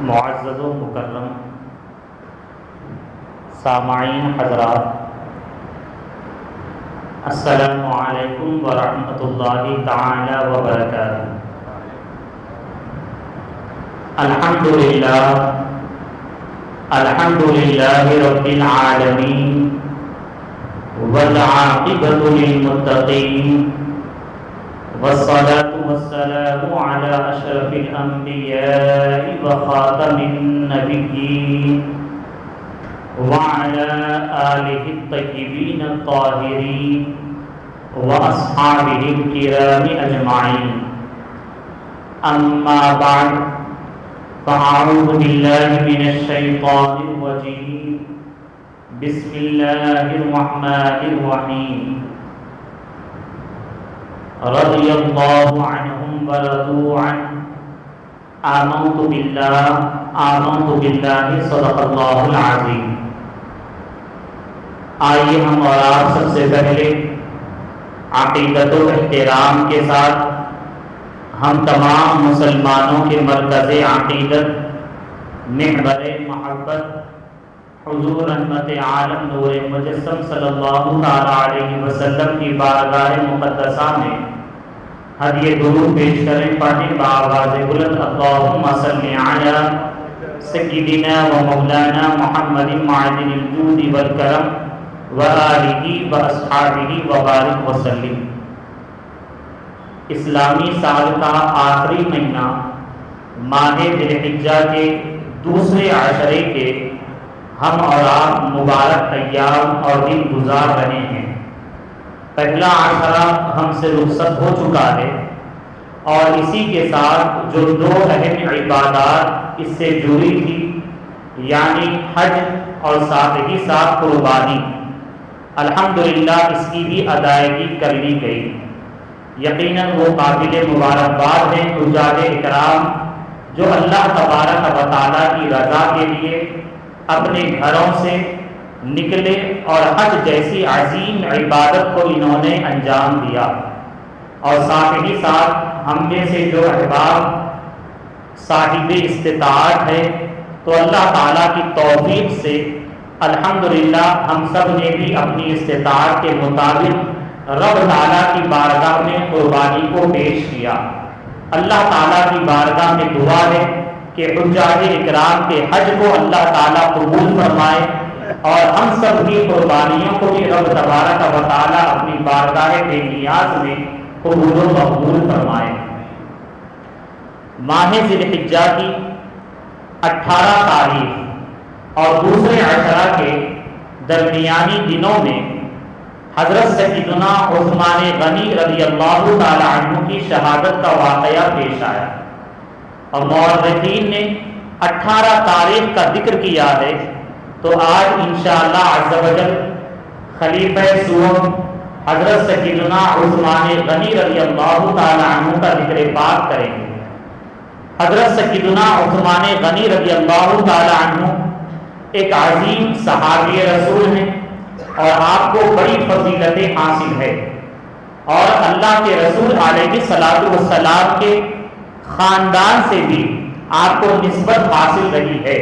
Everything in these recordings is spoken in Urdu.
معزز و مکرم سامعین حضرات، السلام علیکم ورحمۃ اللہ تعالی وبرکاتہ۔ الحمد للہ رب العالمین والعاقبۃ للمتقین والصلاة والسلام على أشرف الأنبياء وخاتم النبيين وعلى آله الطيبين الطاهرين وأصحابه الكرام أجمعين، أما بعد، فأعوذ بالله من الشيطان الرجيم، بسم الله الرحمن الرحيم، رضی اللہ عنہم ورضوا عنہ، آمنت باللہ صدق اللہ العظیم۔ آئیے ہم اور آپ سب سے پہلے عقیدت و احترام کے ساتھ ہم تمام مسلمانوں کے مرکز عقیدت محور محبت حضور رحمت عالم نور مجسم صلی اللہ تعالی علیہ وسلم کی بارگاہ مقدسہ میں ہدیہ درود پیش کریں، پڑھیں بآواز بلند، اللہم صلی علی سیدنا و مولانا محمد معدن الجود والکرم وآلہ واصحابہ وبارک وسلم۔ اسلامی سال کا آخری مہینہ ماہ ذی الحجہ کے دوسرے عشرے کے ہم اور آپ مبارک ایام اور دن گزار رہے ہیں۔ پہلا عشرہ ہم سے رخصت ہو چکا ہے اور اسی کے ساتھ جو دو اہم عبادات اس سے جڑی تھی، یعنی حج اور ساتھ ہی ساتھ قربانی، الحمدللہ اس کی بھی ادائیگی کر لی گئی۔ یقیناً وہ قابل مبارکباد ہیں حجاج اکرام جو اللہ تبارک و تعالیٰ کی رضا کے لیے اپنے گھروں سے نکلے اور حج جیسی عظیم عبادت کو انہوں نے انجام دیا، اور ساتھ ہی ساتھ ہم میں سے جو احباب صاحب استطاعت ہے تو اللہ تعالیٰ کی توفیق سے الحمدللہ ہم سب نے بھی اپنی استطاعت کے مطابق رب تعالیٰ کی بارگاہ میں قربانی کو پیش کیا۔ اللہ تعالیٰ کی بارگاہ میں دعا ہے کہ حجاج اکرام کے حج کو اللہ تعالیٰ قبول فرمائے اور ہم سب کی قربانیوں کو بھی رب تبارک و تعالیٰ اپنی بارگاہ بے نیاز میں قبول و مقبول فرمائے۔ ماہ ذی الحجہ کی 18 تاریخ اور دوسرے عشرہ کے درمیانی دنوں میں حضرت سیدنا عثمان غنی رضی اللہ تعالی عنہ کی شہادت کا واقعہ پیش آیا، اور مورخین نے 18 تاریخ کا ذکر کیا ہے، تو آج انشاءاللہ عز و جل خلیفہ سوم حضرت سیدنا عثمان غنی رضی اللہ تعالی عنہ کا ذکر پاک کریں گے۔ حضرت سیدنا عثمان غنی رضی اللہ تعالی عنہ ایک عظیم صحابی رسول ہیں اور آپ کو بڑی فضیلتیں حاصل ہے، اور اللہ کے رسول علیہ الصلوۃ والسلام کے خاندان سے بھی آپ کو نسبت حاصل رہی ہے۔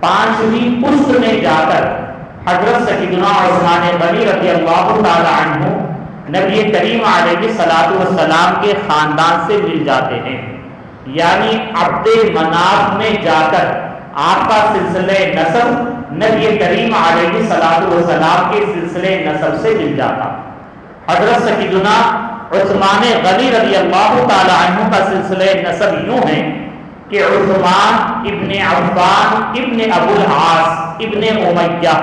5ویں پشت میں جا کر حضرت سیدنا عثمان غنی رضی اللہ تعالی عنہ نبی کریم علیہ الصلوۃ والسلام کے خاندان سے مل جاتے ہیں، یعنی عبد مناف میں جا کر آپ کا سلسلہ نسب نبی کریم علیہ الصلوۃ والسلام کے سلسلے نسب سے مل جاتا۔ حضرت سیدنا عثمان غنی رضی اللہ تعالی عنہ کا سلسلہ نسب یوں ہے کہ عثمان ابن عفان ابن ابو العاص ابن امیہ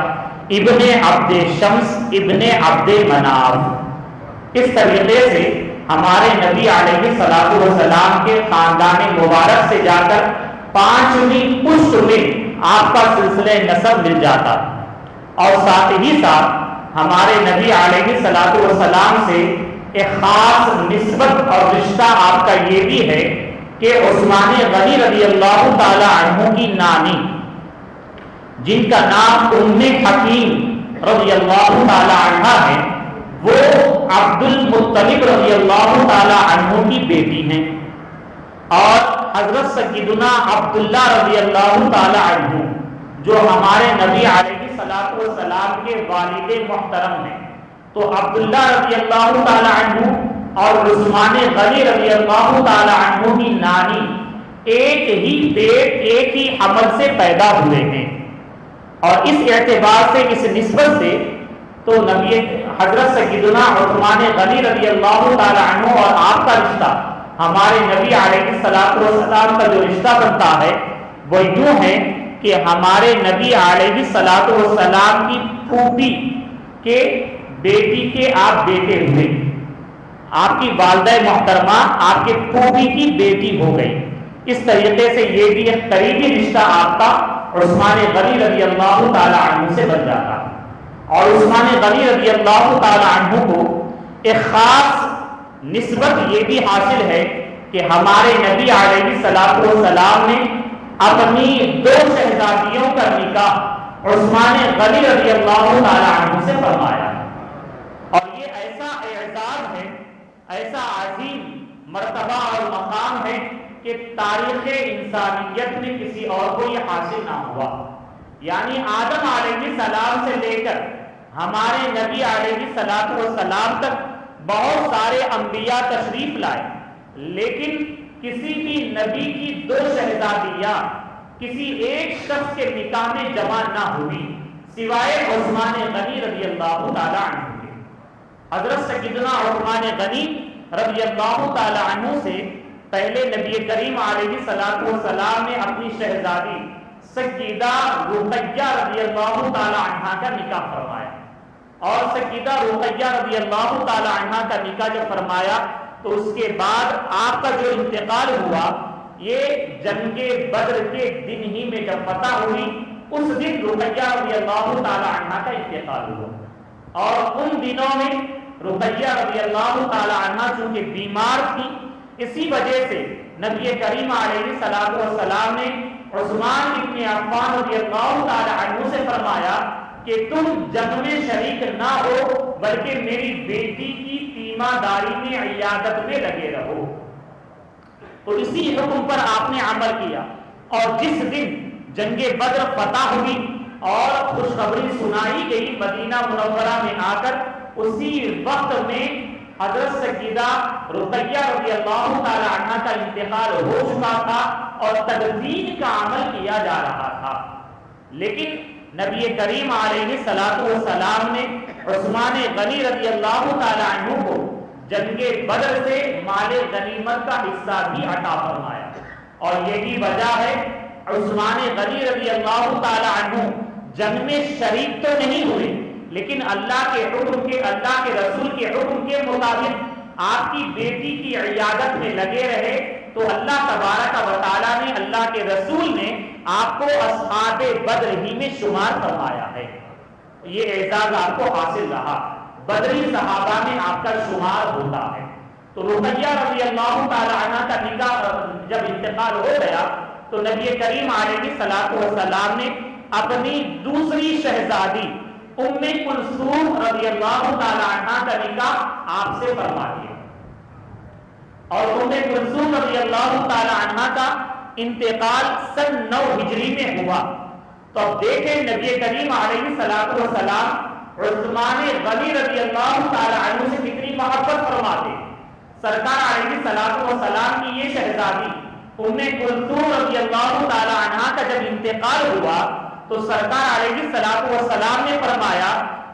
ابن عبد شمس ابن عبد مناف، اس طریقے سے ہمارے نبی علیہ الصلوۃ والسلام کے خاندان مبارک سے جا کر 5ویں پشت میں آپ کا سلسلہ نسب مل جاتا، اور ساتھ ہی ساتھ ہمارے نبی علیہ الصلوۃ والسلام سے ایک خاص نسبت اور رشتہ آپ کا یہ بھی ہے کہ عثمان غنی رضی اللہ تعالی عنہ کی نانی جن کا نام ام حکیم رضی اللہ تعالی عنہ ہے، وہ عبد المطلب رضی اللہ تعالی عنہ کی بیٹی ہیں، اور حضرت سیدنا عبداللہ رضی اللہ تعالی عنہ جو ہمارے نبی علیہ الصلوۃ والسلام کے والد محترم ہیں، تو عبداللہ رضی اللہ تعالی عنہ اور عثمان غنی رضی اللہ تعالی عنہ کی نانی ایک ہی پیٹ ایک ہی حمل سے پیدا ہوئے ہیں، اور اس اعتبار سے اس نسبت سے تو نبی حضرت سیدنا عثمان غنی رضی اللہ تعالی عنہ اور آپ کا رشتہ ہمارے نبی علیہ الصلوۃ والسلام کا جو رشتہ بنتا ہے وہ یوں ہے کہ ہمارے نبی علیہ الصلوۃ والسلام کی پھوپھی کے بیٹی کے آپ بیٹے ہوئے، آپ کی والدہ محترمہ آپ کے پھوپھی کی بیٹی ہو گئی۔ اس طریقے سے یہ بھی ایک قریبی رشتہ آپ کا عثمان غنی رضی اللہ تعالی عنہ سے بن جاتا ہے۔ اور عثمان غنی رضی اللہ تعالی عنہ کو ایک خاص نسبت یہ بھی حاصل ہے کہ ہمارے نبی علیہ الصلوۃ والسلام نے اپنی دو شہزادیوں کا نکاح عثمان غنی رضی اللہ تعالی عنہ سے فرمایا ہے، اور یہ ایسا اعزاز ہے، ایسا عظیم مرتبہ اور مقام ہے کہ تاریخ انسانیت میں کسی اور کو یہ حاصل نہ ہوا۔ یعنی آدم علیہ السلام سے لے کر ہمارے نبی علیہ الصلوۃ والسلام تک بہت سارے انبیاء تشریف لائے، لیکن کسی بھی نبی کی دو شہزادیاں کسی ایک شخص کے نکاح میں جمع نہ ہوئی سوائے عثمان غنی رضی اللہ تعالی عنہ کے۔ حضرت سیدنا عثمان غنی رضی اللہ تعالی عنہ سے پہلے نبی کریم علیہ الصلوۃ والسلام نے اپنی شہزادی سیدہ رقیہ رضی اللہ تعالی عنہ کا نکاح فرمایا، اور سیدہ رقیہ رضی اللہ تعالی عنہ کا نکاح جب فرمایا تو اس کے بعد آپ کا جو انتقال ہوا یہ جنگ بدر کے دن ہی میں جب فتح ہوئی اس دن رقیہ رضی اللہ تعالی عنہ کا انتقال ہوا، اور ان دنوں میں رقیہ رضی اللہ تعالی عنہ چونکہ بیمار تھی، اسی وجہ سے نبی کریم علیہ الصلوۃ والسلام نے عثمان ابن عفان رضی اللہ تعالی عنہ سے فرمایا کہ تم جنگ میں شریک نہ ہو بلکہ میری بیٹی کی تیمارداری میں عیادت میں لگے رہو۔ تو اسی حکم پر آپ نے عمل کیا، اور جس دن جنگ بدر فتح ہوئی اور خوشخبری سنائی گئی مدینہ منورہ میں آ کر، اسی وقت میں حضرت سیدہ رقیہ رضی اللہ تعالی عنہ کا انتقال ہو چکا تھا اور تدفین کا عمل کیا جا رہا تھا، لیکن نبی کریم علیہ الصلوۃ والسلام نے عثمان غنی رضی اللہ تعالی عنہ کو جنگ بدر سے مال غنیمت کا حصہ بھی عطا فرمایا، اور یہی وجہ ہے عثمان غنی رضی اللہ تعالی عنہ جنگ میں شریک تو نہیں ہوئے، لیکن اللہ کے حکم کے، اللہ کے رسول کے حکم کے مطابق آپ کی بیٹی کی عیادت میں لگے رہے، تو اللہ تبارک و تعالیٰ نے، اللہ کے رسول نے آپ کو اصحاب بدر ہی میں شمار فرمایا ہے۔ یہ اعزاز آپ کو حاصل رہا، بدری صحابہ میں آپ کا شمار ہوتا ہے۔ تو رقیہ رضی اللہ تعالی عنہ کا نکاح جب انتقال ہو گیا تو نبی کریم علیہ الصلوۃ والسلام نے اپنی دوسری شہزادی ام کلثوم رضی اللہ تعالی عنہ کا نکاح آپ سے فرما دیا، اور ام کلثوم رضی اللہ تعالی عنہ کا انتقال سن 9 ہجری میں ہوا۔ تو اب دیکھیں نبی کریم علیہ الصلوۃ والسلام عثمان غنی رضی اللہ تعالی عنہ سے کتنی محبت فرماتے۔ سرکار علیہ الصلوۃ والسلام کی یہ شہزادی ام کلثوم رضی اللہ تعالی عنہ کا جب انتقال ہوا تو سرکار علیہ الصلوۃ والسلام نے فرمایا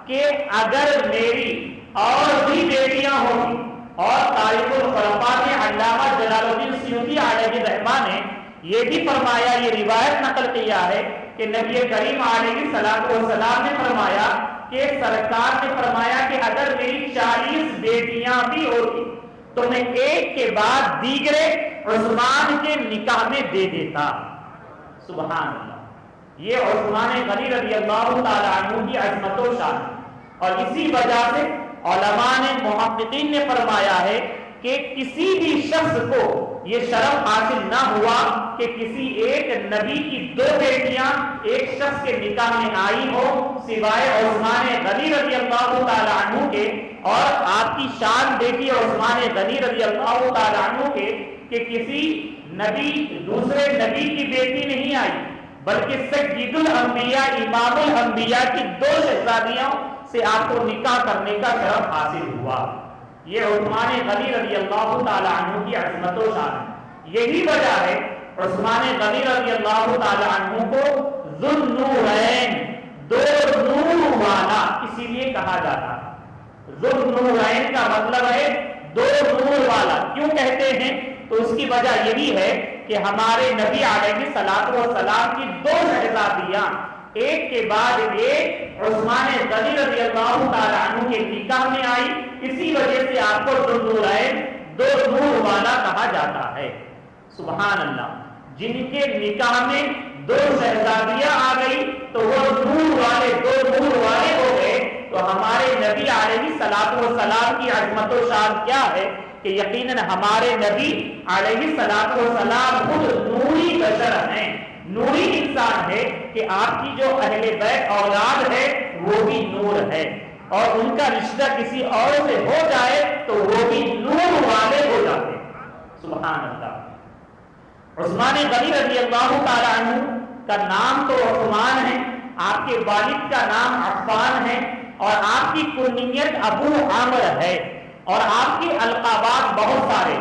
کہ اگر میری اور بھی بیٹیاں ہوں، اور تاریخ الخلفاء میں علامہ جلال الدین سیوطی علیہ الرحمہ نے یہ بھی فرمایا، یہ روایت نقل کیا ہے کہ نبی کریم علیہ الصلوۃ والسلام نے فرمایا کہ سرکار نے فرمایا کہ اگر میری 40 بیٹیاں بھی ہوتی تو میں ایک کے بعد دیگرے عثمان کے نکاح میں دے دیتا۔ سبحان اللہ، یہ عثمان غنی رضی اللہ تعالی عنہ کی عظمت و شان، اور اسی وجہ سے علماء نے، محققین نے فرمایا ہے کہ کسی بھی شخص کو یہ شرف حاصل نہ ہوا کہ کسی ایک نبی کی 2 بیٹیاں ایک شخص کے نکاح میں آئی ہو سوائے عثمان غنی رضی اللہ تعالی عنہ کے، اور آپ کی شان دیکھیے عثمان غنی رضی اللہ تعالی عنہ کے کہ کسی نبی دوسرے نبی کی بیٹی نہیں آئی، بلکہ سید الانبیاء امام الانبیاء کی 2 شہزادیوں سے آپ کو نکاح کرنے کا شرف حاصل ہوا۔ یہ عثمان غنی رضی اللہ تعالی عنہ کی عظمت و شان ہے۔ یہی وجہ ہے عثمان غنی رضی اللہ تعالی عنہ کو ذو النورین، 2 نور والا اسی لیے کہا جاتا ہے۔ ذو النورین کا مطلب ہے 2 نور والا۔ کیوں کہتے ہیں؟ تو اس کی وجہ یہی ہے کہ ہمارے نبی علیہ الصلوۃ والسلام کی 2 شہزادیاں ایک کے بعد ایک عثمان غنی رضی اللہ تعالی عنہ کے نکاح میں آئی، اسی وجہ سے آپ کو ذو النورین، 2 نور والا کہا جاتا ہے۔ سبحان اللہ، جن کے نکاح میں 2 شہزادیاں آ گئی تو وہ نور والے، 2 نور والے ہو گئے۔ تو ہمارے نبی علیہ الصلوۃ والسلام کی عظمت و شان کیا ہے کہ یقیناً ہمارے نبی علیہ الصلوۃ والسلام خود نوری بشر ہیں، نوری انسان ہے کہ آپ کی جو اہل بیت اولاد ہے وہ بھی نور ہے، اور ان کا رشتہ کسی اور سے ہو جائے تو وہ بھی نور والے ہو جاتے ہیں۔ سبحان اللہ۔ عثمان غنی رضی اللہ تعالی عنہ کا نام تو عثمان ہے، آپ کے والد کا نام عفان ہے، اور آپ کی کنیت ابو عامر ہے، اور آپ کے القابات بہت سارے،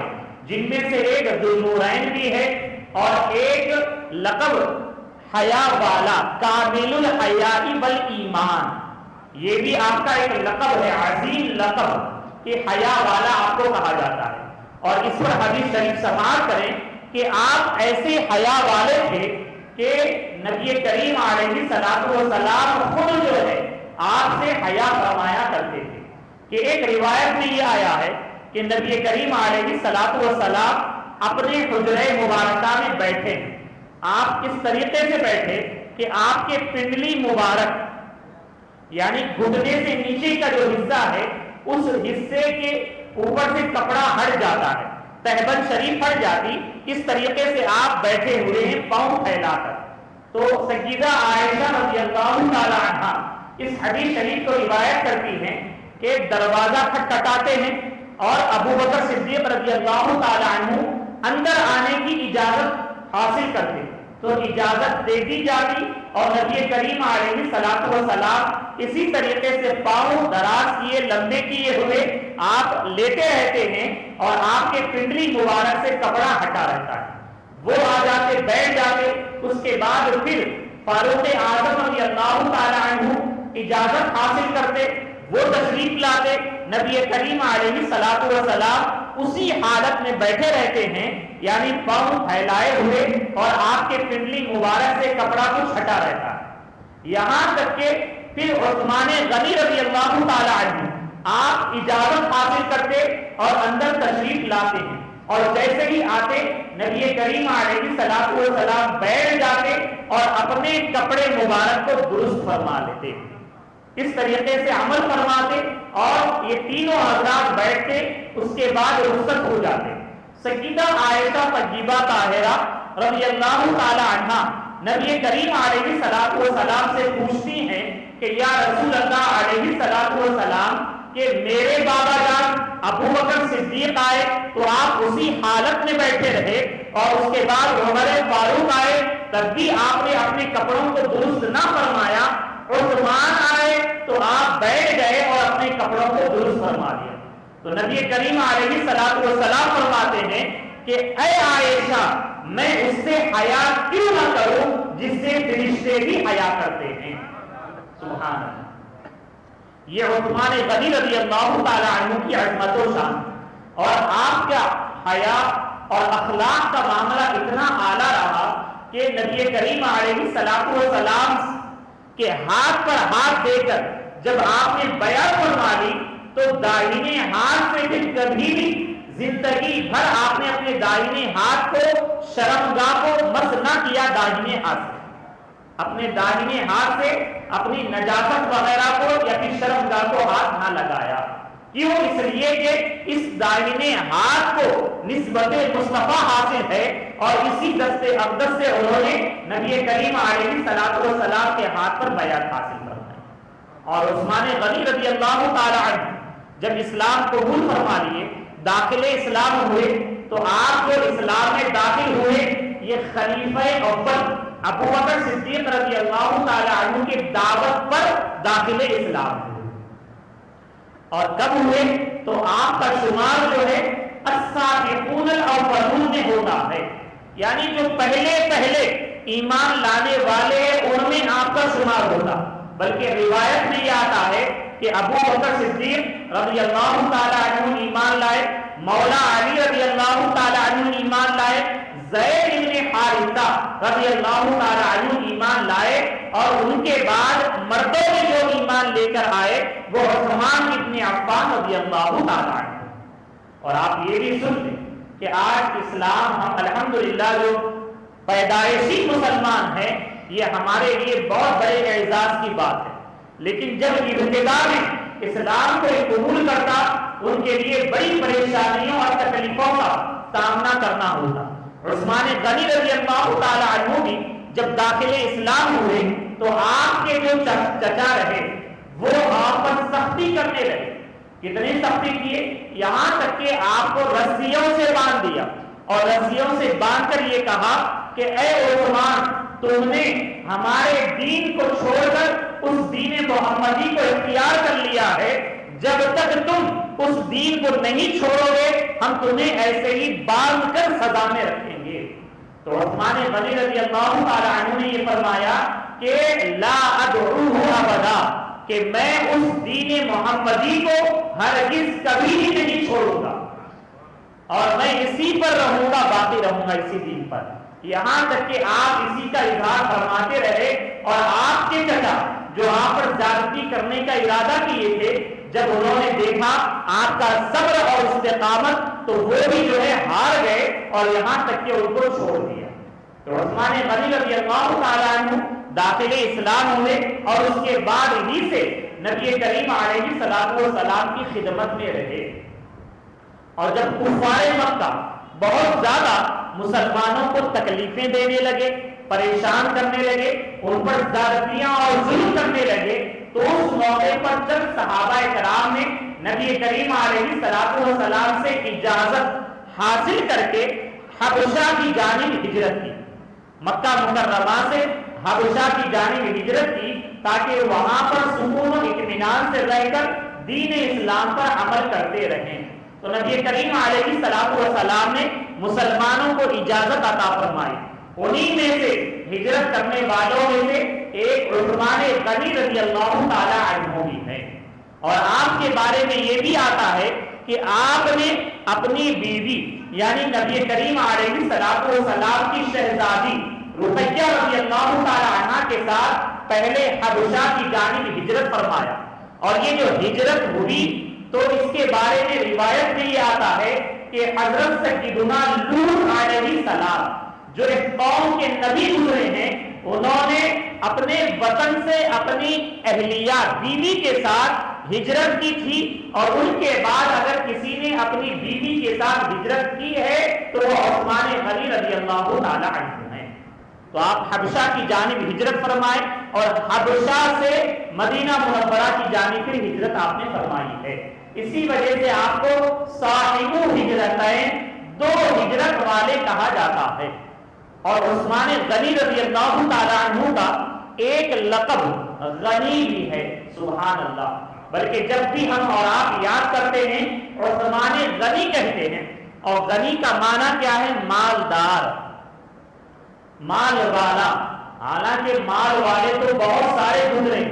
جن میں سے ایک ذو النورین بھی ہے، اور ایک لقب حیا والا، کامل الحیاء والایمان، یہ بھی آپ کا ایک لقب ہے، عظیم لقب کہ حیا والا آپ کو کہا جاتا ہے۔ اور اس پر حدیث شریف سماعت کریں کہ آپ ایسے حیا والے تھے کہ نبی کریم علیہ الصلوۃ والسلام خود جو ہے آپ سے حیا فرمایا کرتے تھے، کہ ایک روایت میں یہ آیا ہے کہ نبی کریم علیہ الصلوۃ والسلام اپنے حجرہ مبارکہ میں بیٹھے ہیں۔ آپ اس طریقے سے بیٹھے کہ آپ کے پنڈلی مبارک یعنی گھٹنے سے نیچے کا جو حصہ ہے اس حصے کے اوپر سے کپڑا ہٹ جاتا ہے، تہبند شریف ہٹ جاتی، اس طریقے سے آپ بیٹھے ہوئے ہیں پاؤں پھیلا کر۔ تو سیدہ عائشہ رضی اللہ تعالی عنہا اس حدیث شریف کو روایت کرتی ہیں کہ دروازہ کھٹکھٹاتے ہیں اور ابو بکر صدیق رضی اللہ تعالی عنہ اندر آنے کی اجازت حاصل کرتے، تو اجازت دے دی جاتی، اور نبی کریم علیہ الصلوۃ والسلام اسی طریقے سے پاؤں دراز کیے، لمبے کیے ہوئے آپ لیٹے رہتے ہیں، اور آپ کے پنڈلی مبارک سے کپڑا ہٹا رہتا ہے۔ وہ آ جاتے، بیٹھ جاتے، اس کے بعد پھر فاروق اعظم رضی اللہ تعالی عنہ اجازت حاصل کرتے، وہ تشریف لاتے، نبی کریم علیہ الصلوۃ والسلام اسی حالت میں بیٹھے رہتے ہیں، یعنی پاؤں پھیلائے ہوئے، اور آپ کے پنڈلی مبارک سے کپڑا کچھ ہٹا رہتا ہے، یہاں تک کہ پھر عثمان غنی رضی اللہ تعالی عنہ آپ اجازت حاصل کرتے اور اندر تشریف لاتے ہیں، اور جیسے ہی آتے نبی کریم علیہ الصلوۃ والسلام بیٹھ جاتے اور اپنے کپڑے مبارک کو درست فرما لیتے، اس طریقے سے عمل فرماتے، اور یہ تینوں حضرات بیٹھتے، اس کے بعد رخصت ہو جاتے۔ سیدہ عائشہ طیبہ طاہرہ رضی اللہ تعالی عنہا نبی کریم علیہ الصلوۃ والسلام سے پوچھتی ہیں کہ یا رسول اللہ علیہ الصلوۃ والسلام کہ میرے بابا جان ابو بکر صدیق آئے تو آپ اسی حالت میں بیٹھے رہے، اور اس کے بعد عمر فاروق آئے تب بھی آپ نے اپنے کپڑوں کو درست نہ فرمایا، عثمان آئے تو آپ بیٹھ گئے اور اپنے کپڑوں کو درست فرما دیا۔ تو نبی کریم علیہ الصلوۃ والسلام فرماتے ہیں کہ اے عائشہ، میں اس سے حیا کیوں نہ کروں جس سے فرشتے بھی حیا کرتے ہیں۔ سبحان اللہ۔ یہ عثمان غنی رضی اللہ تعالی عنہ کی عظمت و شان، اور آپ کا حیا اور اخلاق کا معاملہ اتنا اعلیٰ رہا کہ نبی کریم علیہ الصلوۃ والسلام کے ہاتھ پر ہاتھ دے کر جب آپ نے بیعت فرما لی تو داہنے ہاتھ سے بھی کبھی بھی زندگی بھر آپ نے اپنے داہنے ہاتھ کو شرمگاہ کو مس نہ کیا، داہنے ہاتھ سے اپنے داہنے ہاتھ سے اپنی نجاست وغیرہ کو یا پھر شرمگاہ کو ہاتھ نہ لگایا۔ کیوں؟ اس لیے کہ اس داہنے ہاتھ کو نسبت مصطفیٰ حاصل ہے، اور اسی دست اقدس سے انہوں نے نبی کریم علیہ الصلوۃ والسلام کے ہاتھ پر بیعت حاصل فرمائی۔ اور عثمان غنی رضی اللہ تعالی عنہ جب اسلام قبول فرما لیے، داخل اسلام ہوئے، تو آپ جو اسلام میں داخل ہوئے یہ خلیفہ اول ابو بکر صدیق رضی اللہ تعالی عنہ کی دعوت پر داخل اسلام ہوئے. اور کب ہوئے؟ تو آپ کا شمار جو ہے السابقون الاولون میں ہوتا ہے، یعنی جو پہلے ایمان لانے والے ان میں آپ کا شمار ہوتا. بلکہ روایت میں یہ آتا ہے کہ ابو بکر صدیق رضی اللہ تعالی عنہ ایمان لائے، مولا علی رضی اللہ تعالی عنہ ایمان لائے، زید بن حارثہ رضی اللہ تعالی عنہ ایمان لائے، اور ان کے بعد مردوں میں جو ایمان لے کر آئے وہ عثمان بن عفان رضی اللہ تعالی عنہ. اور آپ یہ بھی سن لیں کہ آج اسلام ہم الحمدللہ جو پیدائشی مسلمان ہیں یہ ہمارے لیے بہت بڑے اعزاز کی بات ہے، لیکن جب ابتدا میں اسلام کو قبول کرتا ان کے لیے بڑی پریشانیوں اور تکلیفوں کا سامنا کرنا ہوتا. عثمان غنی رضی اللہ تعالی عنہ بھی جب داخل اسلام ہوئے تو آپ کے جو چچا رہے وہ آپ پر سختی کرنے لگے. کتنی سختی کیے؟ یہاں تک کہ آپ کو رسیوں سے باندھ دیا اور رسیوں سے باندھ کر یہ کہا کہ اے عثمان تم نے ہمارے دین کو چھوڑ کر اس دین محمدی کو اختیار کر لیا ہے، جب تک تم اس دین کو نہیں چھوڑو گے ہم تمہیں ایسے ہی باندھ کر سزا میں رکھیں گے. تو عثمان غنی رضی اللہ تعالی عنہ نے یہ فرمایا کہ لا ادعوہ ابدا، کہ میں اس دین محمدی کو ہرگز کبھی بھی نہیں چھوڑوں گا اور میں اسی پر رہوں گا، باقی رہوں گا اسی دین پر. یہاں تک کہ آپ اسی کا اظہار فرماتے رہے اور آپ کے چچا جو آپ پر زیادتی کرنے کا ارادہ کیے تھے جب انہوں نے دیکھا آپ کا صبر اور استقامت تو وہ بھی جو ہے ہار گئے اور یہاں تک کہ ان کو چھوڑ دیا. تو عثمان غنی رضی اللہ تعالی عنہ داخل اسلام ہوئے اور اس کے بعد ہی سے نبی کریم علیہ الصلوۃ والسلام کی خدمت میں رہے. اور جب کفار مکہ بہت زیادہ مسلمانوں کو تکلیفیں دینے لگے، پریشان کرنے لگے، ان پر زیادتیاں اور ظلم کرنے لگے، تو اس موقع پر جب صحابہ کرام نے نبی کریم علیہ الصلوۃ والسلام سے اجازت حاصل کر کے حبشہ کی جانب ہجرت کی، مکہ مکرمہ سے حبشہ کی جانب ہجرت کی تاکہ وہاں پر سکون و اطمینان سے رہ کر دین اسلام پر عمل کرتے رہیں. تو نبی کریم علیہ الصلوۃ والسلام نے مسلمانوں کو اجازت عطا فرمائی. انہی میں سے ہجرت کرنے والوں میں سے ایک عثمان غنی رضی اللہ تعالی عنہ بھی ہے. اور آپ کے بارے میں یہ بھی آتا ہے کہ آپ نے اپنی بیوی یعنی نبی کریم علیہ الصلوۃ والسلام کی شہزادی رقیہ رضی اللہ تعالی عنہ کے ساتھ پہلے حبشہ کی جانب ہجرت فرمایا. اور یہ جو ہجرت ہوئی تو اس کے بارے میں روایت میں یہ آتا ہے کہ حضرت سیدنا لوط علیہ السلام جو ایک قوم کے نبی گزرے ہیں انہوں نے اپنے وطن سے اپنی اہلیہ بیوی کے ساتھ ہجرت کی تھی، اور ان کے بعد اگر کسی نے اپنی بیوی کے ساتھ ہجرت کی ہے تو وہ عثمان غنی رضی اللہ تعالی عنہ ہیں. تو آپ حبشہ کی جانب ہجرت فرمائے اور حبشہ سے مدینہ منورہ کی جانب پھر ہجرت آپ نے فرمائی ہے. اسی وجہ سے آپ کو صاحب ہجرتین، دو ہجرت والے کہا جاتا ہے. اور عثمان غنی رضی اللہ تعالی عنہ کا ایک لقب غنی بھی ہے، سبحان اللہ. بلکہ جب بھی ہم اور آپ یاد کرتے ہیں عثمان غنی کہتے ہیں، اور غنی کا معنی کیا ہے؟ مالدار، مال والا. حالانکہ مال والے تو بہت سارے گزرے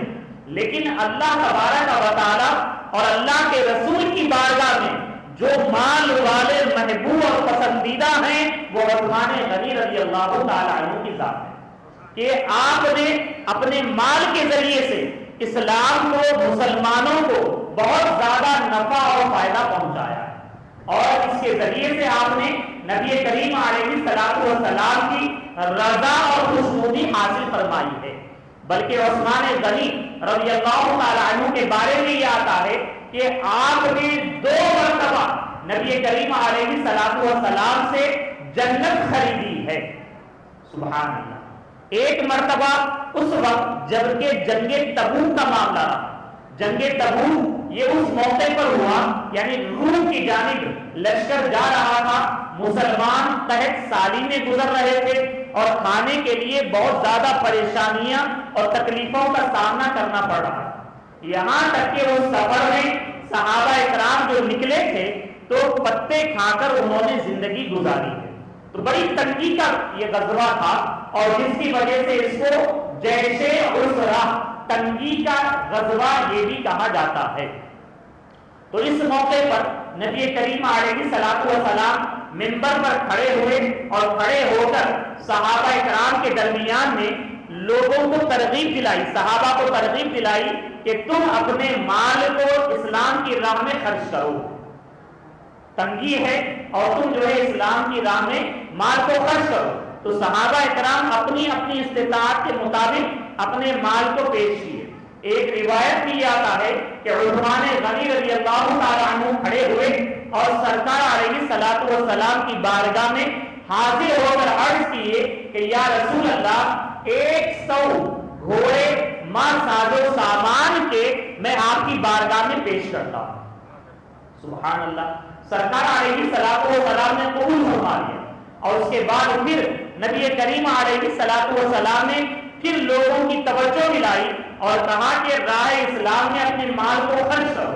لیکن اللہ تبارک و تعالی اور اللہ کے رسول کی بارگاہ میں جو مال والے محبوب اور پسندیدہ ہیں وہ عثمان غنی رضی اللہ تعالی عنہ کی ذات ہے کہ آپ نے اپنے مال کے ذریعے سے اسلام کو، مسلمانوں کو بہت زیادہ نفع اور فائدہ پہنچایا ہے. اور اس کے ذریعے سے آپ نے نبی کریم علیہ الصلوۃ والسلام کی رضا اور خوشنودی حاصل فرمائی ہے. بلکہ عثمان غنی رضی اللہ تعالی عنہ کے بارے میں یہ آتا ہے کہ آپ نے 2 مرتبہ نبی کریم علیہ الصلوۃ والسلام سے جنت خریدی ہے، سبحان اللہ. ایک مرتبہ اس وقت جبکہ جنگ تبوک کا معاملہ رہا. جنگ تبوک یہ اس موقع پر ہوا یعنی روم کی جانب لشکر جا رہا تھا، مسلمان قحط سالی میں گزر رہے تھے اور کھانے کے لیے بہت زیادہ پریشانیاں اور تکلیفوں کا سامنا کرنا پڑ رہا ہے۔ یہاں تک کہ اس سفر میں صحابہ اکرام جو نکلے تھے تو پتے کھا کر انہوں نے زندگی گزاری ہے۔ تو بڑی تنگی کا یہ غزوہ تھا اور جس کی وجہ سے اس کو جیش عسرہ، تنگی کا غزوہ یہ بھی کہا جاتا ہے۔ تو اس موقع پر نبی کریم علیہ الصلوۃ والسلام منبر پر کھڑے ہوئے اور کھڑے ہو کر صحابہ کرام کے درمیان میں لوگوں کو ترغیب دلائی، صحابہ کو ترغیب دلائی کہ تم اپنے مال کو اسلام کی راہ میں خرچ کرو، تنگی ہے اور تم جو ہے اسلام کی راہ میں مال کو خرچ کرو۔ تو صحابہ کرام اپنی اپنی استطاعت کے مطابق اپنے مال کو پیش کیے۔ ایک روایت بھی آتا ہے کہ عثمان غنی رضی اللہ تعالیٰ عنہ کھڑے ہوئے اور سرکار علیہ الصلوۃ والسلام کی بارگاہ میں حاضر ہو کر عرض کیے کہ یا رسول اللہ 100 گھوڑے ماں ساز و سامان کے میں آپ کی بارگاہ میں پیش کرتا ہوں۔ سبحان اللہ، سرکار علیہ الصلوۃ والسلام نے قبول فرما لیا اور اس کے بعد پھر نبی کریم علیہ الصلوۃ والسلام نے پھر لوگوں کی توجہ دلائی اور کہا کہ راہ اسلام میں اپنے مال کو خرچ کرو۔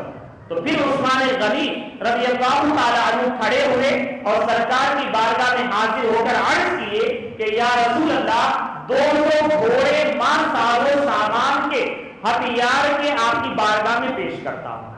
تو پھر عثمان غنی رضی اللہ تعالیٰ عنہ کھڑے ہوئے اور سرکار کی بارگاہ میں حاضر ہو کر عرض کیے کہ یا رسول اللہ 200 گھوڑے ماں ساز و سامان کے ہتھیار کے آپ کی بارگاہ میں پیش کرتا ہوں۔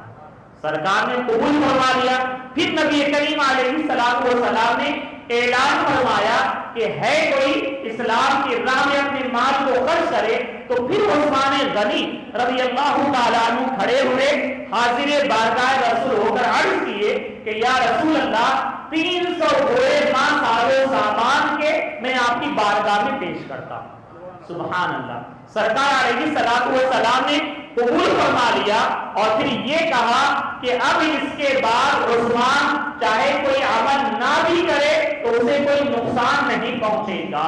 سرکار نے قبول فرما لیا۔ پھر نبی کریم علیہ الصلوۃ والسلام نے اعلان فرمایا کہ ہے کوئی اسلام کی راہ میں اپنے مال کو خرچ کرے، تو پھر عثمان غنی رضی اللہ تعالیٰ عنہ کھڑے ہوئے حاضر بارگاہ رسول ہو کر عرض کیے کہ یا رسول اللہ 300 گھوڑے ماں ساز و سامان کے میں آپ کی بارگاہ میں پیش کرتا ہوں۔ سبحان اللہ، سرکار علیہ الصلوۃ والسلام نے قبول فرما لیا اور پھر یہ کہا کہ اب اس کے بعد عثمان چاہے کوئی عمل نہ بھی کرے تو اسے کوئی نقصان نہیں پہنچے گا۔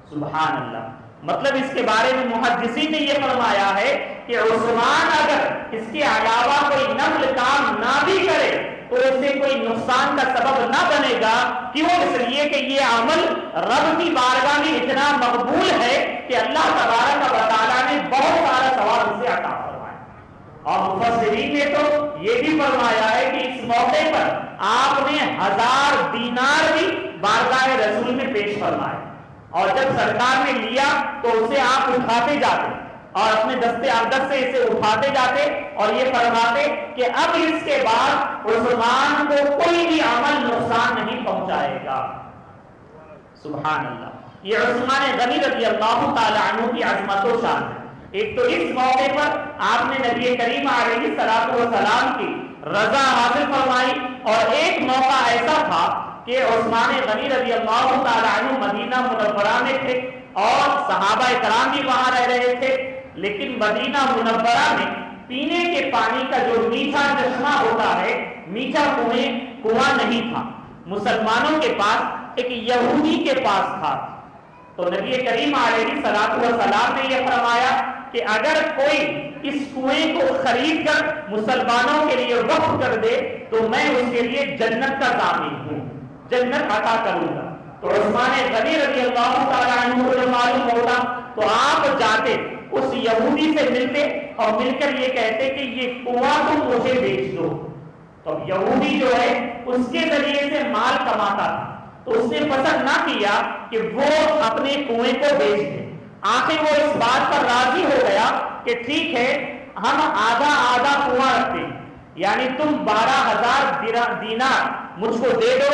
سبحان اللہ، مطلب اس کے بارے میں محدثین نے یہ فرمایا ہے کہ عثمان اگر اس کے علاوہ کوئی نفل کام نہ بھی کرے تو اسے کوئی نقصان کا سبب نہ بنے گا۔ کیوں؟ اس لیے کہ یہ عمل رب کی بارگاہ میں اتنا مقبول ہے کہ اللہ تبارک و تعالیٰ نے بہت سارا ثواب اسے عطا فرمایا۔ اور مفسرین نے تو یہ بھی فرمایا ہے کہ اس موقع پر آپ نے 1000 دینار بھی بارگاہ رسول میں پیش فرمائے، اور جب سرکار نے لیا تو اسے آپ اٹھاتے جاتے اور اپنے دستے اقدس سے اسے اٹھاتے جاتے اور یہ فرماتے کہ اب اس کے بعد عثمان کو کوئی بھی عمل نقصان نہیں پہنچائے گا۔ سبحان اللہ، یہ عثمان غنی رضی اللہ تعالی عنہ کی عظمت و شان ہے۔ ایک تو اس موقع پر آپ نے نبی کریم علیہ الصلوۃ والسلام کی رضا حاصل فرمائی، اور ایک موقع ایسا تھا کہ عثمان غنی رضی اللہ تعالی عنہ مدینہ منورہ میں تھے اور صحابہ کرام بھی وہاں رہ رہے تھے، لیکن مدینہ منورہ میں پینے کے پانی کا جو میٹھا چشمہ ہوتا ہے، میٹھا کنواں نہیں تھا۔ مسلمانوں کے پاس ایک یہودی کے پاس تھا۔ تو نبی کریم علیہ الصلوۃ والسلام نے یہ فرمایا کہ اگر کوئی اس کنویں کو خرید کر مسلمانوں کے لیے وقف کر دے تو میں اس کے لیے جنت کا ضامن ہوں، جنت عطا کروں گا۔ تو عثمان غنی رضی اللہ تعالیٰ عنہ کو معلوم ہوتا تو آپ جاتے اس یہودی سے ملتے اور مل کر یہ کہتے کہ یہ کنواں تم مجھے بیچ دو۔ تو یہودی جو ہے اس کے ذریعے سے مال کماتا تھا، تو اس نے پسند نہ کیا کہ وہ اپنے کنویں کو بیچ دے۔ آخر وہ اس بات پر راضی ہو گیا کہ ٹھیک ہے، ہم آدھا آدھا کنواں رکھتے ہیں، یعنی تم 12,000 دینار مجھ کو دے دو،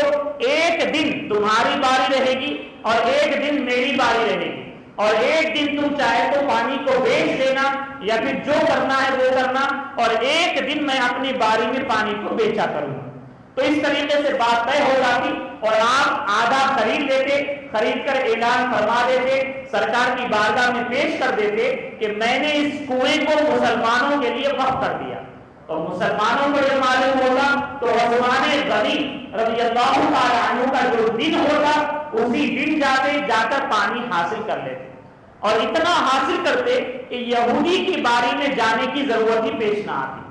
ایک دن تمہاری باری رہے گی اور ایک دن میری باری رہے گی، اور ایک دن تم چاہے تو پانی کو بیچ لینا یا پھر جو کرنا ہے وہ کرنا، اور ایک دن میں اپنی باری میں پانی کو بیچا کروں گا۔ تو اس طریقے سے بات طے ہو جاتی اور آپ آدھا خرید لیتے، خرید کر اعلان فرما دیتے، سرکار کی بارگاہ میں پیش کر دیتے کہ میں نے اس کنویں کو مسلمانوں کے لیے وقف کر دیا۔ تو مسلمانوں کو یہ معلوم ہوگا تو عثمان غنی رضی اللہ تعالی عنہ کا جو دن ہوتا اسی دن جا کر پانی حاصل کر لیتے، اور اتنا حاصل کرتے کہ یہودی کی باری میں جانے کی ضرورت ہی پیش نہ آتی۔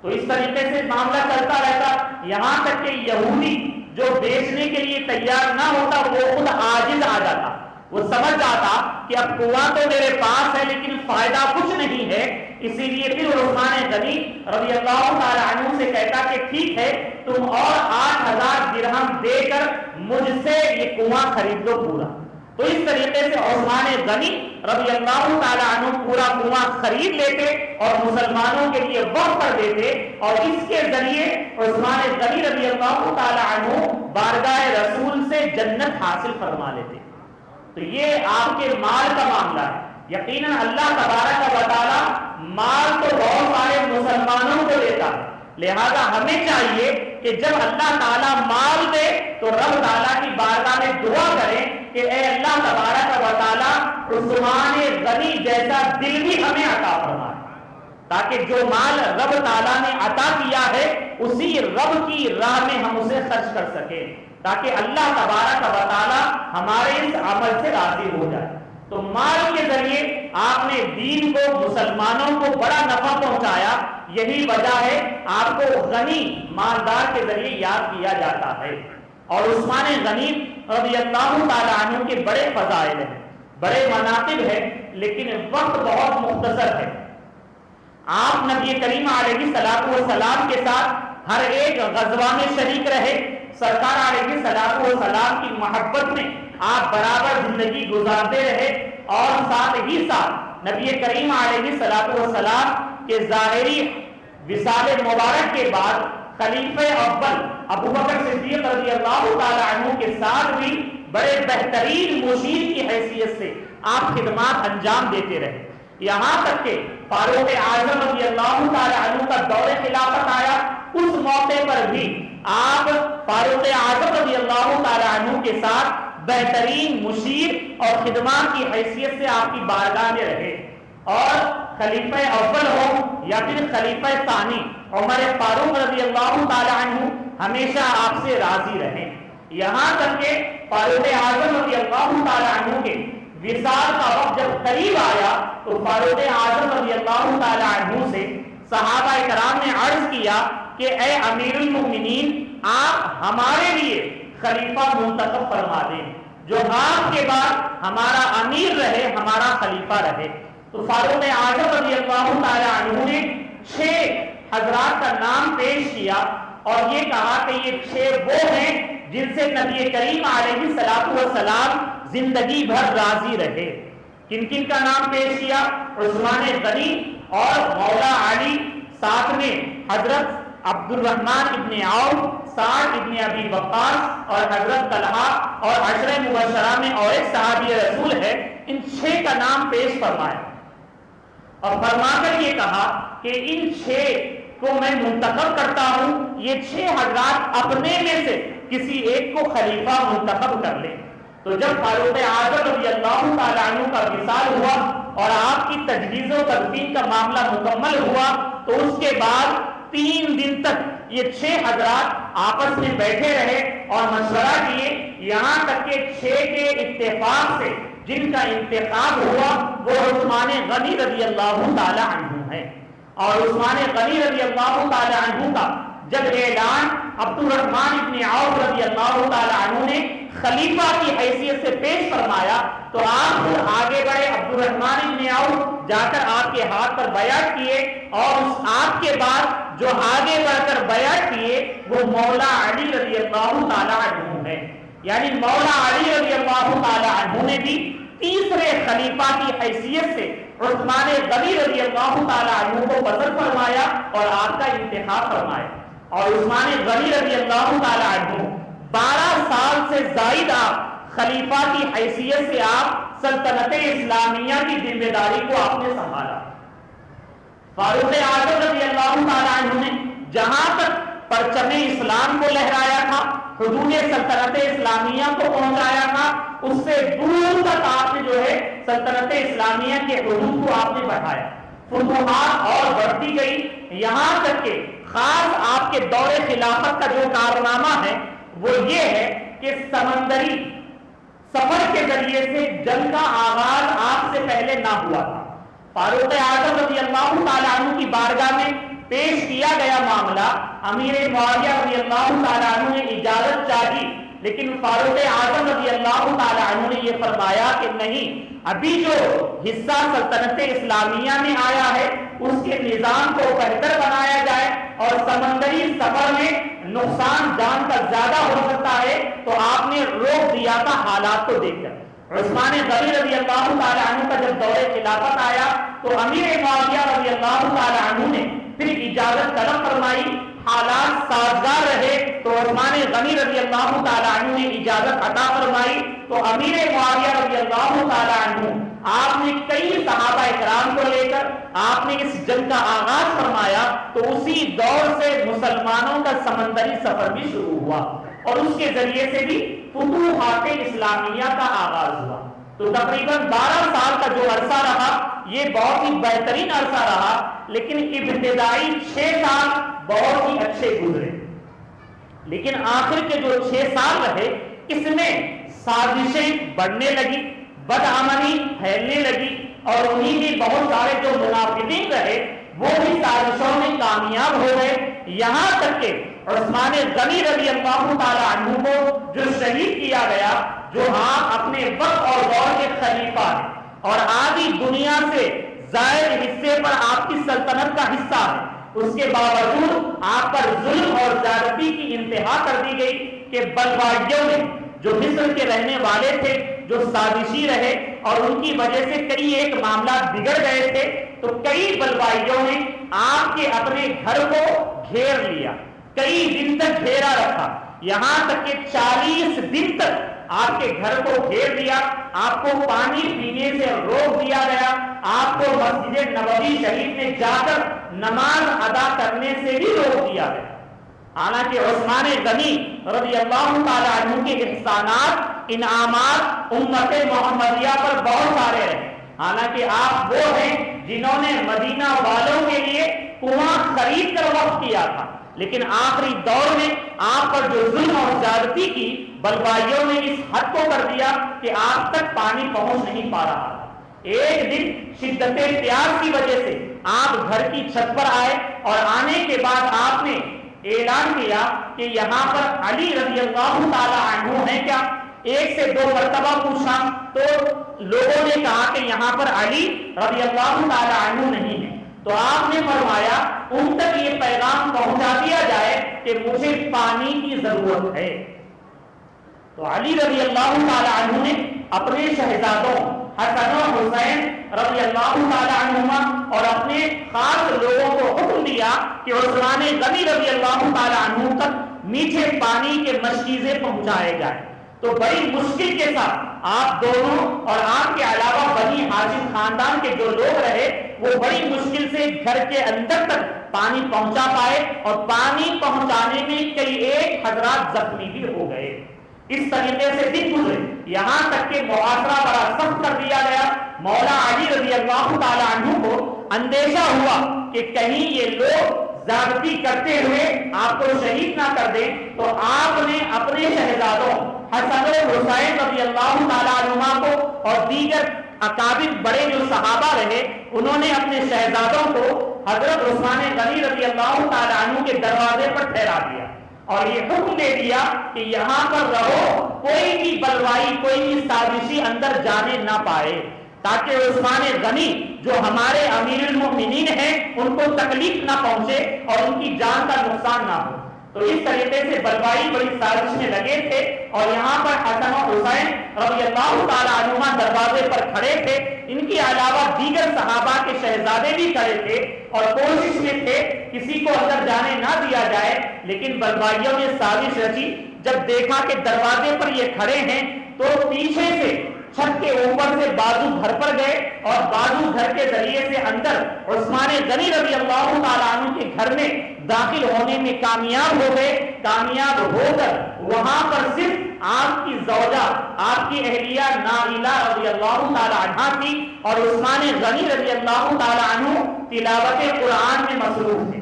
تو اس طریقے سے معاملہ چلتا رہتا، یہاں تک کہ یہودی جو بیچنے کے لیے تیار نہ ہوتا وہ خود عاجز آ جاتا، وہ سمجھ جاتا کہ اب کنواں تو میرے پاس ہے لیکن فائدہ کچھ نہیں ہے، اسی لیے پھر عثمان غنی رضی اللہ تعالی عنہ سے کہتا کہ ٹھیک ہے تم اور 8,000 درہم دے کر مجھ سے یہ کنواں خرید لو پورا۔ تو اس طریقے سے عثمان غنی رضی اللہ تعالی عنہ پورا کنواں خرید لیتے اور مسلمانوں کے لیے وقف کر دیتے، اور اس کے ذریعے عثمان غنی رضی اللہ تعالی عنہ بارگاہ رسول سے جنت حاصل فرما لیتے۔ تو یہ آپ کے مال کا معاملہ ہے۔ یقیناً اللہ تبارک و تعالی مال تو بہت سارے مسلمانوں کو دیتا ہے، لہذا ہمیں چاہیے کہ جب اللہ تعالیٰ مال دے تو رب تعالیٰ کی بارگاہ میں دعا کریں کہ اے اللہ تبارک و تعالیٰ عثمان غنی جیسا دل بھی ہمیں عطا فرمائے، تاکہ جو مال رب تعالیٰ نے عطا کیا ہے اسی رب کی راہ میں ہم اسے خرچ کر سکیں، تاکہ اللہ تبارک و تعالیٰ ہمارے اس عمل سے راضی ہو جائے۔ تو مال کے ذریعے آپ نے دین کو، مسلمانوں کو بڑا نفع پہنچایا، یہی وجہ ہے آپ کو غنی مالدار کے ذریعے یاد کیا جاتا ہے۔ اور عثمان غنی رضی اللہ تعالی عنہ کے بڑے فضائل ہیں، بڑے مناقب ہیں، لیکن وقت بہت مختصر ہے۔ آپ نبی کریم علیہ الصلوۃ والسلام کے ساتھ ہر ایک غزوہ میں شریک رہے، سرکار علیہ الصلوۃ والسلام کی محبت میں آپ برابر زندگی گزارتے رہے، اور ساتھ ہی ساتھ نبی کریم علیہ الصلوۃ والسلام کے ظاہری وصال مبارک کے بعد خلیفہ اول ابو بکر صدیق رضی اللہ تعالی عنہ کے ساتھ بھی بڑے بہترین مشیر کی حیثیت سے آپ خدمات انجام دیتے رہے، یہاں تک کہ فاروق اعظم رضی اللہ تعالی عنہ کا دور خلافت آیا، اس موقع پر بھی آپ فاروق اعظم رضی اللہ تعالی عنہ کے ساتھ بہترین مشیر اور خدمات کی حیثیت سے آپ کی بارگاہ میں رہے۔ اور خلیفہ اول ہو یا پھر خلیفہ ثانی عمر فاروق رضی اللہ تعالی عنہ ہمیشہ آپ سے راضی رہے، یہاں تک کہ فاروق اعظم رضی اللہ تعالی عنہ کے وصال کا وقت جب قریب آیا تو فاروق اعظم رضی اللہ تعالی عنہ سے صحابہ کرام نے عرض کیا کہ اے امیر المؤمنین، آپ ہمارے لیے خلیفہ منتخب فرما دیں، جو آپ کے بعد ہمارا امیر رہے، ہمارا خلیفہ رہے۔ تو فاروق اعظم رضی اللہ تعالی عنہ نے 6 حضرات کا نام پیش کیا اور یہ کہا کہ یہ 6 وہ ہیں جن سے نبی کریم علیہ الصلوۃ والسلام زندگی بھر راضی رہے۔ کن کن کا نام پیش کیا؟ عثمان غنی اور مولا علی، ساتھ میں حضرت عبد الرحمن ابن عوف، سعد ابن ابی وقاص اور حضرت طلحہ، اور عشرہ مبشرہ میں اور ایک صحابی رسول ہے، ان 6 کا نام پیش فرمایا اور فرما کر یہ کہا کہ ان 6 کو میں منتخب کرتا ہوں، یہ 6 حضرات اپنے میں سے کسی ایک کو خلیفہ منتخب کر لیں۔ تو جب فاروق اعظم رضی اللہ تعالی عنہ کا وصال ہوا اور آپ کی تجہیز و تدفین کا معاملہ مکمل ہوا تو اس کے بعد 3 دن تک یہ 6 حضرات آپس میں بیٹھے رہے اور مشورہ کیے، یہاں تک کہ 6 کے اتفاق سے جن کا انتخاب ہوا وہ عثمان غنی رضی اللہ تعالی عنہ ہے۔ اور عثمان غنی رضی اللہ تعالی عنہ کا جب اعلان عبد الرحمن ابن عوف رضی اللہ تعالی عنہ نے خلیفہ کی حیثیت سے پیش فرمایا تو آپ پھر آگے بڑھے، عبد الرحمن ابن عوف جا کر آپ کے ہاتھ پر بیعت کیے، اور اس آپ کے بعد جو آگے بڑھ کر بیعت کیے وہ مولا علی رضی اللہ تعالی عنہ ہے، یعنی مولا علی رضی اللہ تعالی عنہ نے بھی تیسرے خلیفہ کی حیثیت سے عثمان غنی رضی اللہ تعالی عنہ کو پسند فرمایا اور آپ کا انتخاب فرمایا۔ اور عثمان غنی رضی اللہ تعالی عنہ 12 سال سے زائد آپ خلیفہ کی حیثیت سے آپ سلطنت اسلامیہ کی ذمہ داری کو آپ نے سنبھالا۔ فاروق اعظم رضی اللہ تعالی عنہ نے جہاں تک پرچم اسلام کو لہرایا تھا، حدود سلطنت اسلامیہ کو پہنچایا تھا، اس سے دور تک آپ نے جو ہے سلطنت اسلامیہ کے حدود کو آپ نے بڑھایا، فتوحات اور بڑھتی گئی، یہاں تک کہ خاص آپ کے دور خلافت کا جو کارنامہ ہے وہ یہ ہے کہ سمندری سفر کے ذریعے سے جنگ کا آغاز آپ سے پہلے نہ ہوا تھا۔ فاروق اعظم رضی اللہ تعالی عنہ کی بارگاہ میں پیش کیا گیا معاملہ، امیر معاویہ رضی اللہ تعالیٰ عنہ نے اجازت چاہی، لیکن فاروق اعظم رضی اللہ تعالیٰ عنہ نے یہ فرمایا کہ نہیں، ابھی جو حصہ سلطنت اسلامیہ میں آیا ہے اس کے نظام کو بہتر بنایا جائے، اور سمندری سفر میں نقصان جان کا زیادہ ہو سکتا ہے، تو آپ نے روک دیا تھا حالات کو دیکھ کر۔ عثمان غنی رضی اللہ تعالیٰ عنہ کا جب دور خلافت آیا تو امیر معاویہ رضی اللہ تعالیٰ عنہ نے پھر اجازت طلب فرمائی، حالات سازگار رہے تو عثمان غنی رضی اللہ تعالیٰ عنہ نے اجازت عطا فرمائی، تو امیر معاویہ رضی اللہ تعالیٰ عنہ آپ نے کئی صحابہ کرام کو لے کر آپ نے اس جنگ کا آغاز فرمایا، تو اسی دور سے مسلمانوں کا سمندری سفر بھی شروع ہوا، اور اس کے ذریعے سے بھی فتوحات اسلامیہ کا آغاز ہوا۔ تو تقریباً 12 سال کا جو عرصہ رہا یہ بہت ہی بہترین عرصہ رہا، لیکن ابتدائی 6 سال بہت ہی اچھے گزرے، لیکن آخر کے جو 6 سال رہے اس میں سازشیں بڑھنے لگی، بدامنی پھیلنے لگی، اور انہی بھی بہت سارے جو منافقین رہے وہ بھی سازشوں میں کامیاب ہو گئے، یہاں تک کہ عثمان غنی رضی اللہ تعالیٰ عنہ کو جو شہید کیا گیا، جو اپنے وقت اور دور کے خلیفہ ہیں اور آدھی دنیا سے زائد حصے پر آپ کی سلطنت کا حصہ ہے، اس کے باوجود آپ پر ظلم اور زیادتی کی انتہا کر دی گئی کہ بلوائیوں نے جو مصر کے رہنے والے تھے، جو سازشی رہے اور ان کی وجہ سے کئی ایک معاملات بگڑ گئے تھے، تو کئی بلوائیوں نے آپ کے اپنے گھر کو گھیر لیا، کئی دن تک گھیرا رکھا، یہاں تک کہ 40 دن تک آپ کے گھر کو گھیر دیا، آپ کو پانی پینے سے روک دیا گیا، آپ کو مسجد نبوی شریف میں جا کر نماز ادا کرنے سے بھی روک دیا گیا۔ حالانکہ عثمان غنی رضی اللہ تعالیٰ عنہ کے احسانات، انعامات امت محمدیہ پر بہت سارے رہے، حالانکہ آپ وہ ہیں جنہوں نے مدینہ والوں کے لیے کنواں خرید کر وقف کیا تھا، لیکن آخری دور میں آپ پر جو ظلم اور زیادتی کی، بلوائیوں نے اس حد کو کر دیا کہ آپ تک پانی پہنچ نہیں پا رہا تھا۔ ایک دن شدت پیاس کی وجہ سے آپ گھر کی چھت پر آئے، اور آنے کے بعد آپ نے اعلان کیا کہ یہاں پر علی رضی اللہ تعالی عنہ ہے کیا؟ 1 سے 2 مرتبہ پوچھا تو لوگوں نے کہا کہ یہاں پر علی رضی اللہ تعالی عنہ نہیں ہے، تو آپ نے فرمایا ان تک یہ پیغام پہنچا دیا جائے کہ مجھے پانی کی ضرورت ہے۔ تو علی رضی اللہ تعالی عنہ نے اپنے شہزادوں حسن و حسین رضی اللہ تعالی عنہما اور اپنے خاص لوگوں کو حکم دیا کہ عثمان غنی رضی اللہ تعالی عنہ تک میٹھے پانی کے مشکیزیں پہنچائے جائیں۔ تو بڑی مشکل کے ساتھ آپ دونوں اور آپ کے علاوہ بنی ہاشم خاندان کے جو لوگ رہے وہ بڑی مشکل سے گھر کے اندر تک پانی پہنچا پائے، اور پانی پہنچانے میں کئی ایک حضرات زخمی بھی ہو گئے۔ اس طریقے سے دن گزرے، یہاں تک کہ محاصرہ بڑا سخت کر دیا گیا۔ مولا علی رضی اللہ تعالی عنہ کو اندیشہ ہوا کہ کہیں یہ لوگ زیادتی کرتے ہوئے آپ کو شہید نہ کر دیں، تو آپ نے اپنے شہزادوں حسن و حسین رضی اللہ تعالی عنہما کو اور دیگر اکابر بڑے جو صحابہ رہے انہوں نے اپنے شہزادوں کو حضرت عثمان غنی رضی اللہ تعالی عنہ کے دروازے پر ٹھہرا دیا، اور یہ حکم دے دیا کہ یہاں پر رہو، کوئی بھی بلوائی، کوئی بھی سازشی اندر جانے نہ پائے، تاکہ عثمان غنی جو ہمارے امیر المؤمنین ہیں ان کو تکلیف نہ پہنچے اور ان کی جان کا نقصان نہ ہو۔ تو اس طریقے سے بلوائی بڑی سازش میں لگے تھے، اور یہاں پر حسن و حسین رضی اللہ تعالی عنہما دروازے پر کھڑے تھے، ان کے علاوہ دیگر صحابہ کے شہزادے بھی کھڑے تھے اور کوشش میں تھے کسی کو اندر جانے نہ دیا جائے، لیکن بلوائیوں نے سازش رچی۔ جب دیکھا کہ دروازے پر یہ کھڑے ہیں تو پیچھے سے چھت کے اوپر سے بازو گھر پر گئے، اور بازو گھر کے ذریعے سے اندر عثمان غنی رضی اللہ تعالی عنہ کے گھر میں داخل ہونے میں کامیاب ہو گئے۔ کامیاب ہو کر وہاں پر صرف آپ کی زوجہ، آپ کی اہلیہ نائلہ رضی اللہ تعالی عنہ تھی، اور عثمان غنی رضی اللہ تعالی عنہ تلاوت قرآن میں مصروف تھے۔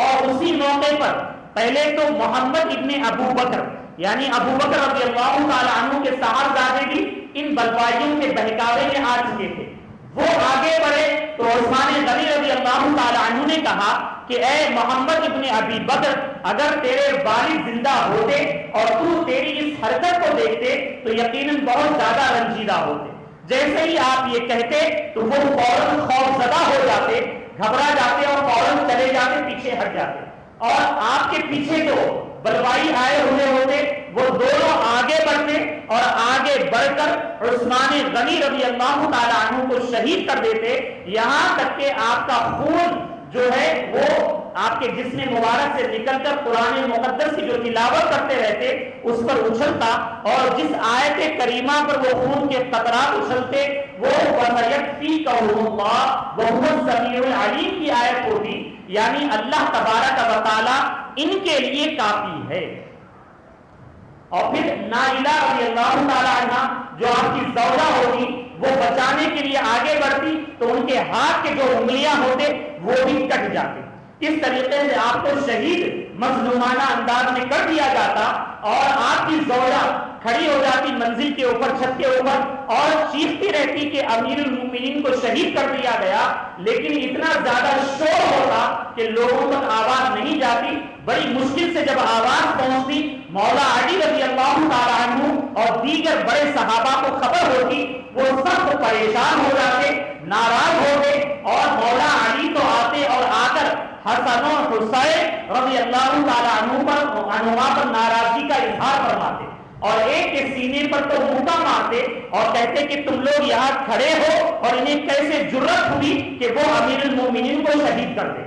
اور اسی موقع پر پہلے تو محمد ابن ابو بکر یعنی ابو بکر رضی اللہ تعالی عنہ کے صاحبزادے بھی ان بلوائیوں کے بہکاوے میں آ چکے تھے۔ وہ آگے بڑھے تو عثمان غنی رضی اللہ تعالی عنہ نے کہا کہ اے محمد ابن ابی بکر، اگر تیرے والد زندہ ہوتے اور تو تیری اس حرکت کو دیکھتے تو یقیناً بہت زیادہ رنجیدہ ہوتے۔ جیسے ہی آپ یہ کہتے تو وہ فوراً خوف زدہ ہو جاتے، گھبرا جاتے اور فوراً چلے جاتے، پیچھے ہٹ جاتے، اور آپ کے پیچھے جو بلوائی آئے ہوئے ہوتے وہ دونوں آگے بڑھتے اور آگے بڑھ کر عثمان غنی رضی اللہ تعالی عنہ کو شہید کر دیتے، یہاں تک کہ آپ کا خون جو ہے وہ آپ کے جسم مبارک سے نکل کر قرآن مقدس کی جو تلاوت کرتے رہتے اس پر اچھلتا، اور جس آیت کریمہ پر وہ خون کے قطرات اچھلتے وہ وَسَيَكْفِيكَهُمُ اللَّهُ وَهُوَ السَّمِيعُ الْعَلِيمُ کی آیت ہوتی، یعنی اللہ تبارک و تعالی ان کے لیے کافی ہے۔ اور پھر نائلہ رضی اللہ تعالی عنہ جو آپ کی زوجہ ہوگی وہ بچانے کے لیے آگے بڑھتی تو ان کے ہاتھ کے جو انگلیاں ہوتے وہ بھی کٹ جاتے۔ کس طریقے سے آپ کو شہید مظلومانہ انداز میں کر دیا جاتا، اور آپ کی زوجہ کھڑی ہو جاتی منزل کے اوپر، چھت کے اوپر، اور چیختی رہتی کہ امیر المومنین کو شہید کر دیا گیا، لیکن اتنا زیادہ شور ہوتا کہ لوگوں تک آواز نہیں جاتی۔ بڑی مشکل سے جب آواز پہنچتی مولا علی رضی اللہ تعالی عنہ اور دیگر بڑے صحابہ کو خبر ہوتی، وہ سب پریشان ہو جاتے، ناراض ہو گئے، اور مولا علی تو آتے اور آ کر حسن و حسین رضی اللہ تعالی عنہما پر ناراضگی کا اظہار فرماتے، اور ایک کے سینے پر تو موقع مارتے اور کہتے کہ تم لوگ یہاں کھڑے ہو اور انہیں کیسے جرأت ہوئی کہ وہ امیر المومنین کو شہید کر دے۔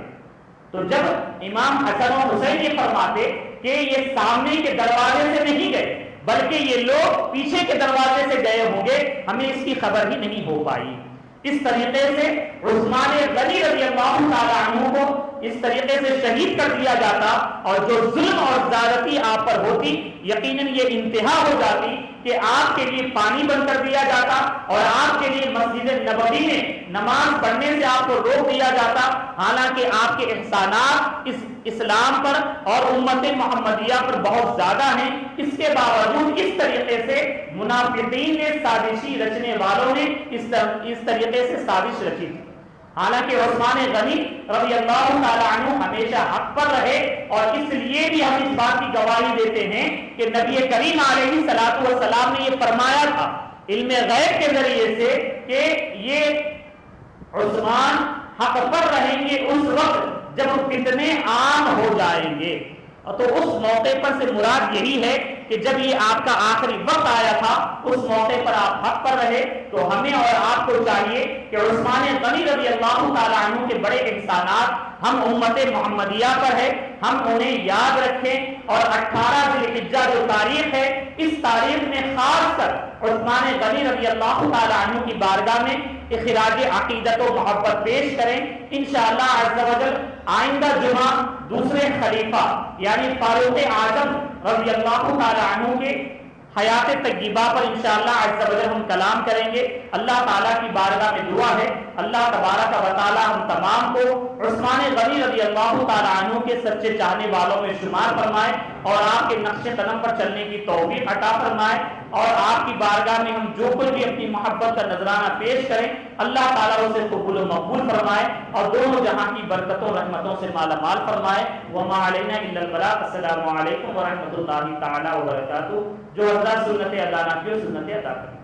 تو جب امام حسن و حسین یہ فرماتے کہ یہ سامنے کے دروازے سے نہیں گئے بلکہ یہ لوگ پیچھے کے دروازے سے گئے ہوں گے، ہمیں اس کی خبر ہی نہیں ہو پائی۔ اس طریقے سے عثمان غنی رضی اللہ تعالی عنہ کو اس طریقے سے شہید کر دیا جاتا، اور جو ظلم اور زیادتی آپ پر ہوتی یقیناً یہ انتہا ہو جاتی کہ آپ کے لیے پانی بند کر دیا جاتا، اور آپ کے لیے مسجد نبوی میں نماز پڑھنے سے آپ کو روک دیا جاتا، حالانکہ آپ کے احسانات اس اسلام پر اور امت محمدیہ پر بہت زیادہ ہیں۔ اس کے باوجود اس طریقے سے منافقین نے، سازشی رچنے والوں نے اس طریقے سے سازش رچی تھی۔ حالانکہ عثمان غنی رضی اللہ تعالی عنہ ہمیشہ حق پر رہے، اور اس لیے بھی ہم اس بات کی گواہی دیتے ہیں کہ نبی کریم علیہ الصلوۃ والسلام نے یہ فرمایا تھا علم غیب کے ذریعے سے کہ یہ عثمان حق پر رہیں گے اس وقت جب فتنے عام ہو جائیں گے۔ تو اس موقع پر سے مراد یہی ہے کہ جب یہ آپ کا آخری وقت آیا تھا اس موقع پر آپ حق پر رہے، تو ہمیں اور آپ کو چاہیے کہ عثمان غنی رضی اللہ تعالی عنہ کے بڑے احسانات ہم امت محمدیہ پر ہے، ہم انہیں یاد رکھیں، اور 18 ذی الحجہ جو تاریخ ہے اس تاریخ میں خاص کر عثمان غنی رضی اللہ تعالی عنہ کی بارگاہ میں اخراج عقیدت و محبت پیش کریں۔ انشاءاللہ عز و جل آئندہ جمعہ دوسرے خلیفہ یعنی فاروق اعظم رضی اللہ تعالی عنہ کے حیات طیبہ پر انشاءاللہ عز و جل ہم کلام کریں گے۔ اللہ تعالیٰ کی بارگاہ میں دعا ہے اللہ تبارک و تعالیٰ ہم تمام کو عثمان غنی رضی اللہ تعالیٰ عنہ کے سچے چاہنے والوں میں شمار فرمائے، اور آپ کے نقش قدم پر چلنے کی توفیق عطا فرمائے، اور آپ کی بارگاہ میں ہم جو کوئی بھی اپنی محبت کا نذرانہ پیش کریں اللہ تعالیٰ اسے قبول و مقبول فرمائے، اور دونوں جہاں کی برکتوں رحمتوں سے مالا مال فرمائے۔ وما علینا الا البلاغ۔ السلام علیکم ورحمۃ اللہ تعالیٰ وبرکاتہ۔ جو حضرات سنت ادا نہ کی سنت ادا کریں۔